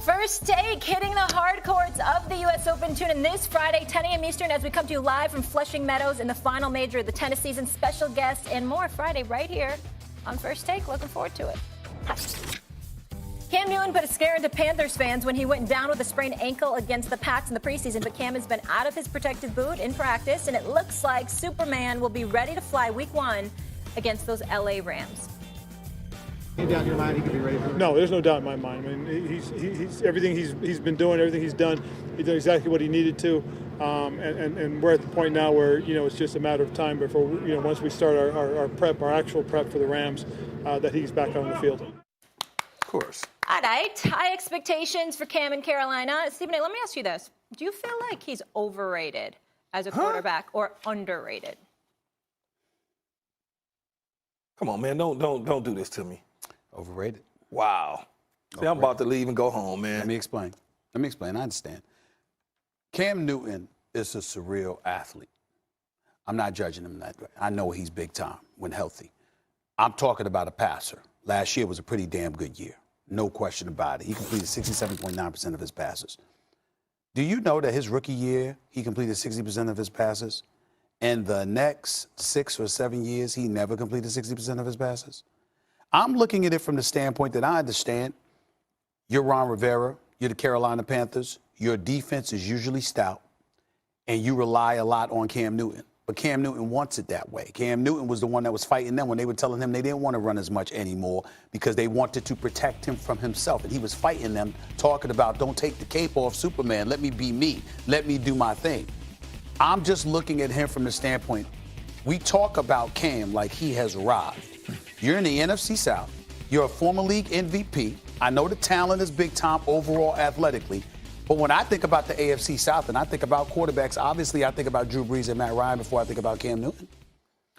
First Take hitting the hard courts of the U.S. Open. Tune in this Friday, 10 a.m. Eastern, as we come to you live from Flushing Meadows in the final major of the tennis season. Special guests and more Friday right here on First Take. Looking forward to it. Cam Newton put a scare into Panthers fans when he went down with a sprained ankle against the Pats in the preseason, but Cam has been out of his protective boot in practice, and it looks like Superman will be ready to fly week 1 against those L.A. Rams. Any doubt in your mind he could be ready for it? No, there's no doubt in my mind. I mean, he's everything he's been doing, everything he's done. He did exactly what he needed to, and we're at the point now where it's just a matter of time before once we start our prep, our actual prep for the Rams, that he's back on the field. Of course. All right, high expectations for Cam in Carolina. Stephen A., let me ask you this: do you feel like he's overrated as a quarterback or underrated? Come on, man, don't do this to me. Overrated. Wow. See, I'm about to leave and go home, man. Let me explain. I understand. Cam Newton is a surreal athlete. I'm not judging him that way. I know he's big time when healthy. I'm talking about a passer. Last year was a pretty damn good year. No question about it. He completed 67.9% of his passes. Do you know that his rookie year, he completed 60% of his passes? And the next 6 or 7 years, he never completed 60% of his passes? I'm looking at it from the standpoint that I understand you're Ron Rivera, you're the Carolina Panthers, your defense is usually stout, and you rely a lot on Cam Newton. But Cam Newton wants it that way. Cam Newton was the one that was fighting them when they were telling him they didn't want to run as much anymore because they wanted to protect him from himself. And he was fighting them, talking about, don't take the cape off Superman, let me be me, let me do my thing. I'm just looking at him from the standpoint, we talk about Cam like he has arrived. You're in the NFC South. You're a former league MVP. I know the talent is big time overall athletically. But when I think about the AFC South and I think about quarterbacks, obviously I think about Drew Brees and Matt Ryan before I think about Cam Newton.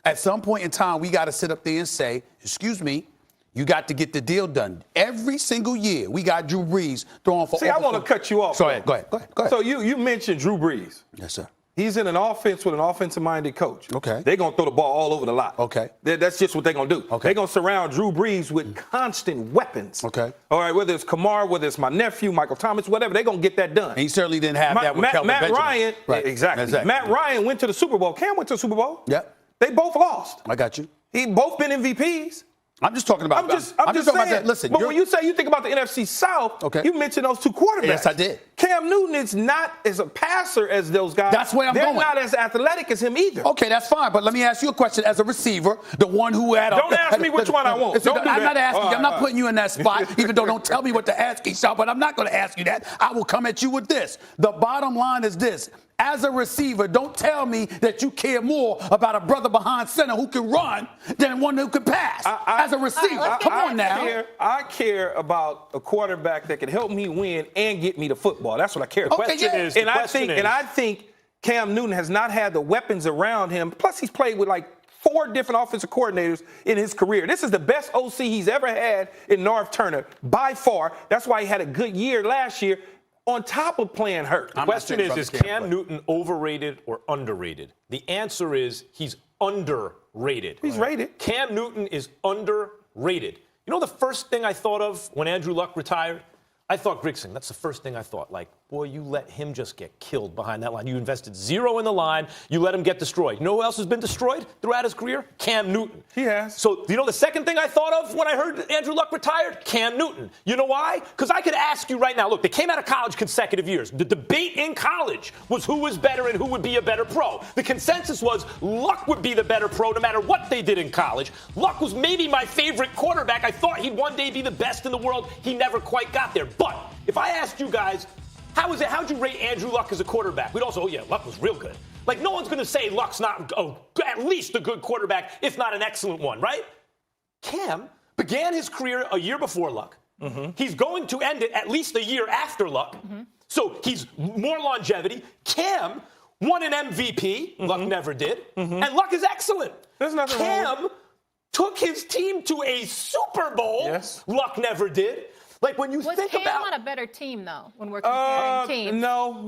At some point in time, we got to sit up there and say, excuse me, you got to get the deal done. Every single year, we got Drew Brees throwing for. See, I want to cut you off. Go ahead. So you mentioned Drew Brees. Yes, sir. He's in an offense with an offensive-minded coach. Okay. They're going to throw the ball all over the lot. Okay. That's just what they're going to do. Okay. They're going to surround Drew Brees with constant weapons. Okay. All right, whether it's Kamara, whether it's my nephew, Michael Thomas, whatever, they're going to get that done. And he certainly didn't have that with Kelvin Matt Benjamin. Ryan, Right. Exactly. Matt Ryan went to the Super Bowl. Cam went to the Super Bowl. Yep. They both lost. I got you. He both been MVPs. I'm just talking about. I'm just talking saying. about that. Listen, but when you say you think about the NFC South, Okay. you mentioned those two quarterbacks. Yes, I did. Cam Newton is not as a passer as those guys. That's where I'm They're going. not as athletic as him either. Okay, that's fine. But let me ask you a question. As a receiver, the one who had. Don't ask me which one I want. Listen, Don't do I'm that. not asking you. I'm not All right. putting you in that spot. Even though don't tell me what to ask each but I'm not going to ask you that. I will come at you with this. The bottom line is this. As a receiver, don't tell me that you care more about a brother behind center who can run than one who can pass. As a receiver, come on now. I care about a quarterback that can help me win and get me the football. That's what I care about. Okay, I think Cam Newton has not had the weapons around him. Plus, he's played with like 4 different offensive coordinators in his career. This is the best OC he's ever had in Norv Turner by far. That's why he had a good year last year. On top of playing hurt. The question is Cam Newton overrated or underrated? The answer is he's underrated. He's rated. Cam Newton is underrated. You know the first thing I thought of when Andrew Luck retired? I thought Grigson. That's the first thing I thought. Like, boy, you let him just get killed behind that line. You invested 0 in the line. You let him get destroyed. You know who else has been destroyed throughout his career? Cam Newton. He has. So, you know the second thing I thought of when I heard Andrew Luck retired? Cam Newton. You know why? Because I could ask you right now, look, they came out of college consecutive years. The debate in college was who was better and who would be a better pro. The consensus was Luck would be the better pro no matter what they did in college. Luck was maybe my favorite quarterback. I thought he'd one day be the best in the world. He never quite got there. But if I asked you guys, how'd you rate Andrew Luck as a quarterback? We'd also, Luck was real good. Like, no one's going to say Luck's not at least a good quarterback, if not an excellent one, right? Cam began his career a year before Luck. Mm-hmm. He's going to end it at least a year after Luck. Mm-hmm. So he's more longevity. Cam won an MVP. Mm-hmm. Luck never did. Mm-hmm. And Luck is excellent. There's nothing Cam wrong. took his team to a Super Bowl. Yes. Luck never did. Like when you Was think Cam about on a better team, though, when we're comparing teams? Oh,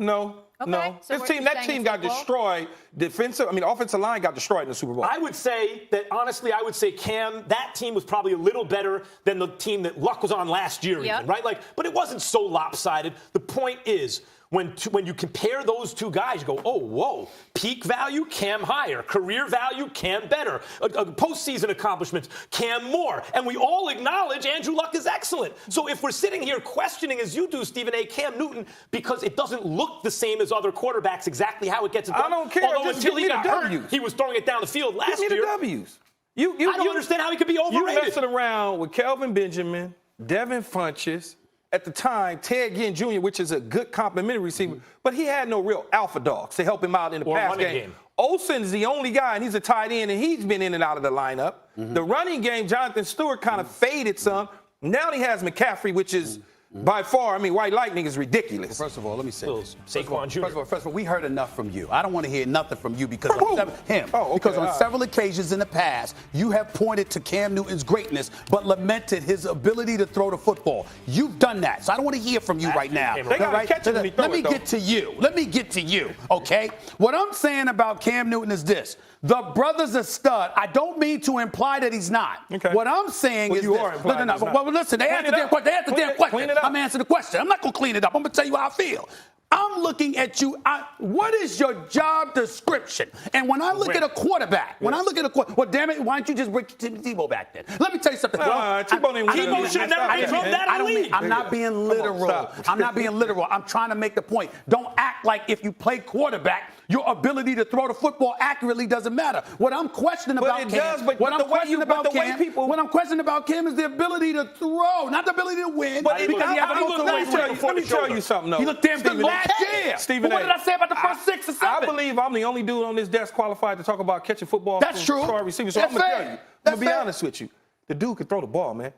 Okay, No. so That team got destroyed. Offensive line got destroyed in the Super Bowl. I would say that, honestly, Cam, that team was probably a little better than the team that Luck was on last year, Yep. even, right? But it wasn't so lopsided. The point is, when you compare those two guys, you go, oh, whoa, peak value, Cam higher. Career value, Cam better. Postseason accomplishments, Cam more. And we all acknowledge Andrew Luck is excellent. So if we're sitting here questioning, as you do, Stephen A., Cam Newton, because it doesn't look the same as other quarterbacks exactly how it gets it done. I don't care. Although Just until give he me got the hurt, W's. he was throwing it down the field last Give me year. the W's. How do you understand how he could be overrated? You messing around with Kelvin Benjamin, Devin Funchess, at the time, Ted Ginn Jr., which is a good complimentary receiver, but he had no real alpha dogs to help him out in the Or pass running game. game. Olsen's the only guy, and he's a tight end, and he's been in and out of the lineup. The running game, Jonathan Stewart kind of faded some. Now he has McCaffrey, which is by far, White Lightning is ridiculous. First of all, let me say this. Saquon Jr. First of all, we heard enough from you. I don't want to hear nothing from you because From on who? because on all right. several occasions in the past, you have pointed to Cam Newton's greatness, but lamented his ability to throw the football. You've done that, so I don't want to hear from you right now. They gotta All right? catch him when he throw Let me it, though. get to you. Let me get to you, okay? What I'm saying about Cam Newton is this. The brother's a stud. I don't mean to imply that he's not. Okay. What I'm saying Well, is you this. are implying No. he's not. Well, listen, they Clean asked it the damn up. question. They asked the damn question. Clean it up. I'm answering the question. I'm not going to clean it up. I'm going to tell you how I feel. I'm looking at you. What is your job description? And when I look at a quarterback, well, damn it, why don't you just bring Tim Tebow back then? Let me tell you something. Tebow didn't win Tebow anything. should have never been thrown out of the league. I'm not being literal. stop. I'm not being literal. I'm trying to make the point. Don't act like if you play quarterback, your ability to throw the football accurately doesn't matter. What I'm questioning about it Cam, does, but what the I'm way questioning you- about but the way Cam, people- what I'm questioning about Cam is the ability to throw, not the ability to win. But because he has I a look multiple like way him to before Let me the tell shoulder. you something, though. He looked damn good Stephen A. last year. Stephen What A. did I say about the first 6 or 7? I believe I'm the only dude on this desk qualified to talk about catching football. That's from true. star receivers. So That's I'm going to fair. tell you. I'm That's going to be fair. honest with you. The dude can throw the ball, man.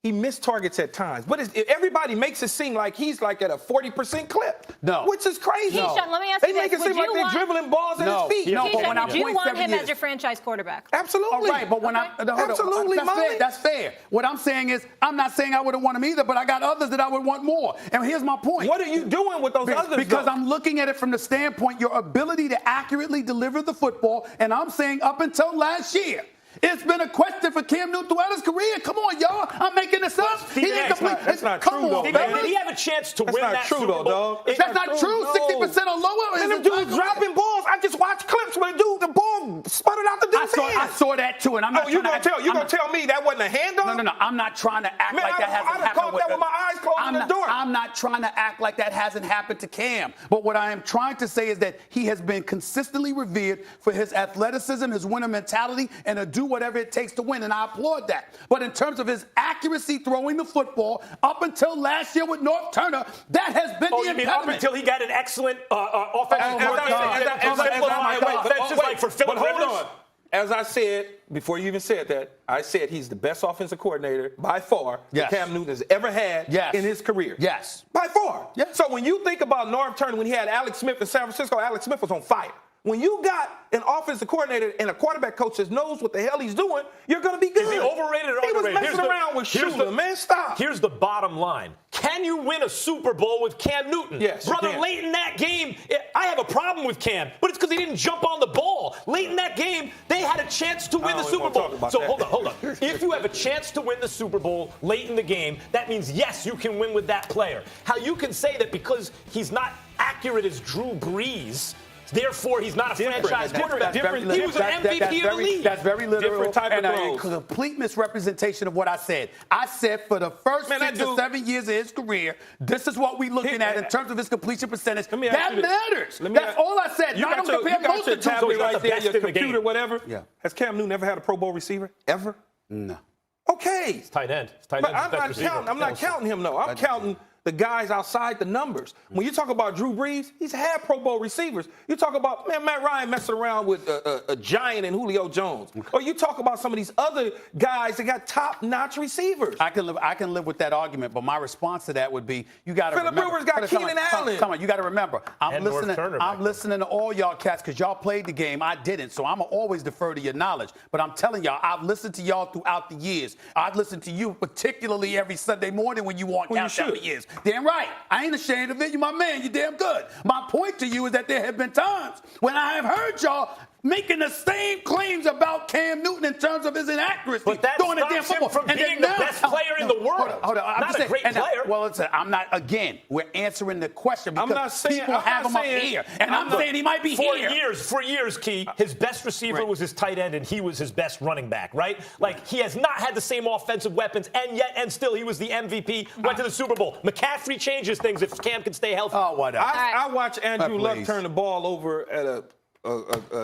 He missed targets at times, but everybody makes it seem like he's like at a 40% clip. No. Which is crazy. Keyshawn, let me ask They you make this. it seem Would like you they're want- dribbling balls at No. his feet. No, but Keyshawn, when I would you point want 7 him years- as your franchise quarterback? Absolutely. All right, but when Okay. hold on. Absolutely, that's Molly. fair. That's fair. What I'm saying is, I'm not saying I wouldn't want him either, but I got others that I would want more. And here's my point. What are you doing with those others? Because though? I'm looking at it from the standpoint your ability to accurately deliver the football, and I'm saying up until last year. It's been a question for Cam Newton throughout his career. Come on, y'all. I'm making this up. He didn't complete. that's not Come true, on, though, Did man. he have a chance to That's win not that true, Super though, Bowl? dog. That's not true. No. 60% or lower. And is them a dudes tackle. dropping balls. I just watched clips where the ball sputtered out the dude's I hand. saw that too, and I'm not. You trying gonna tell me that wasn't a hand on? No. I'm not trying to act Man, like that I'd hasn't have happened. caught that with my eyes closed in the door. I'm not trying to act like that hasn't happened to Cam. But what I am trying to say is that he has been consistently revered for his athleticism, his winner mentality, and to do whatever it takes to win. And I applaud that. But in terms of his accuracy throwing the football, up until last year with North Turner, that has been Oh, the you mean up impediment. until he got an excellent offensive my God. like for Philip But hold Rivers? on. As I said, before you even said that, I said he's the best offensive coordinator by far Yes. that Cam Newton has ever had Yes. in his career. Yes. By far. Yes. So when you think about North Turner, when he had Alex Smith in San Francisco, Alex Smith was on fire. When you got an offensive coordinator and a quarterback coach that knows what the hell he's doing, you're going to be good. Is he overrated or He was underrated? messing around with Shula, man. Stop. Here's the bottom line. Can you win a Super Bowl with Cam Newton? Yes, you Brother, can. late in that game, I have a problem with Cam, but it's because he didn't jump on the ball. Late in that game, they had a chance to win I the don't Super even wanna Bowl. talk about So that. hold on. If you have a chance to win the Super Bowl late in the game, that means, yes, you can win with that player. How you can say that because he's not accurate as Drew Brees, therefore, he's not a franchise quarterback. He was an MVP of the league. That's very literal Different type of and a throws. complete misrepresentation of what I said. I said for the first Man, 6 or 7 years of his career, this is what we're looking at in terms of his completion percentage. Let me ask That you this. matters. Let me That's ask- all I said. You I don't compare got most your of the two. tablet he's not right the there, best your in the computer, game. whatever. Yeah. Has Cam Newton ever had a Pro Bowl receiver? Ever? No. Okay. Tight end. Tight But end. I'm not counting him, though. I'm counting the the guys outside the numbers. When you talk about Drew Brees, he's had Pro Bowl receivers. You talk about, man, Matt Ryan messing around with a giant in Julio Jones. Or you talk about some of these other guys that got top-notch receivers. I can live with that argument, but my response to that would be, you got to remember. Phillip Rivers got Keenan Allen. Come on, you got to remember. I'm Turner, listening to all y'all cats because y'all played the game. I didn't, so I'm going to always defer to your knowledge. But I'm telling y'all, I've listened to y'all throughout the years. I've listened to you particularly every Sunday morning when you want countdown the years. Damn right. I ain't ashamed of it. You my man. You damn good. My point to you is that there have been times when I have heard y'all making the same claims about Cam Newton in terms of his inaccuracy. But that during the damn stops him football. from being the best player in the world. Hold on. I'm not just a great player. Well, listen, I'm not, again, we're answering the question because I'm not saying, people have him up here. And I'm saying he might be here. For years, Key, his best receiver was his tight end, and he was his best running back, right? Like, he has not had the same offensive weapons, and still he was the MVP, went to the Super Bowl. McCaffrey changes things if Cam can stay healthy. Oh, whatever. I watched Andrew Luck turn the ball over at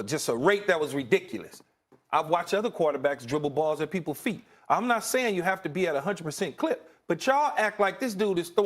just a rate that was ridiculous. I've watched other quarterbacks dribble balls at people's feet. I'm not saying you have to be at 100% clip, but y'all act like this dude is throwing